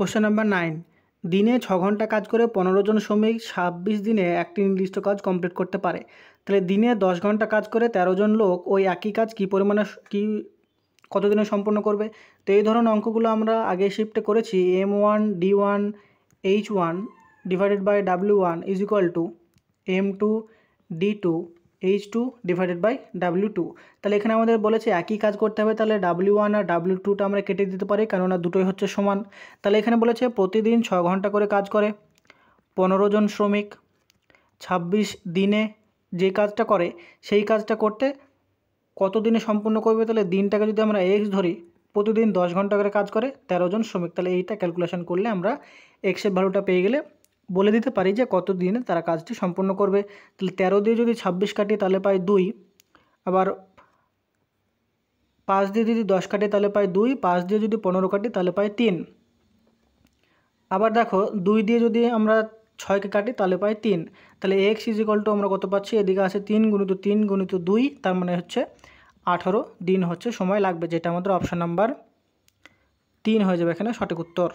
Question number 9, দিনে 6 ঘন্টা কাজ করে 15 জন শ্রমিক 26 দিনে একটি নির্দিষ্ট কাজ কমপ্লিট করতে পারে। তাহলে দিনে 10 ঘন্টা কাজ করে 13 জন লোক ওই একই কাজ কত দিনে সম্পন্ন করবে? তো এই ধরনের অঙ্কগুলো আমরা আগে শিফটে করেছি। M1 D1 H1 divided by W1 is equal to M2 D2 H2 divided by W2। তাহলে এখানে আমাদের বলেছে একই কাজ করতে হবে, তাহলে W1 আর W2টা আমরা কেটে দিতে পারি, কেননা দুটোই হচ্ছে সমান। তাহলে এখানে বলেছে প্রতিদিন 6 ঘন্টা করে কাজ করে 15 জন শ্রমিক 26 দিনে যে কাজটা করে সেই কাজটা করতে কত দিনে সম্পূর্ণ করবে? তাহলে দিনটাকে যদি আমরা এক্স ধরি, প্রতিদিন 10 ঘন্টা করে কাজ করে 13 জন শ্রমিক, তাহলে এইটা ক্যালকুলেশন করলে আমরা এক্সের ভ্যালুটা পেয়ে গেলে বলে দিতে পারি যে কত দিনে তারা কাজটি সম্পূর্ণ করবে। তাহলে 13 দিয়ে যদি 26 কাটি তাহলে পাই 2, আবার 5 দিয়ে যদি 10 কাটি তাহলে পাই 2, 5 দিয়ে যদি 15 কাটি তাহলে পাই 3। আবার দেখো 2 দিয়ে যদি আমরা 6কে কাটি তাহলে পাই 3। তাহলে এক্স ইজ ইকুয়াল টু আমরা কত পাচ্ছি? এদিকে আছে 3 গুণিত 3 গুণিত 2, তার মানে হচ্ছে 18 দিন হচ্ছে সময় লাগবে, যেটা আমাদের অপশান নাম্বার 3 হয়ে যাবে এখানে সঠিক উত্তর।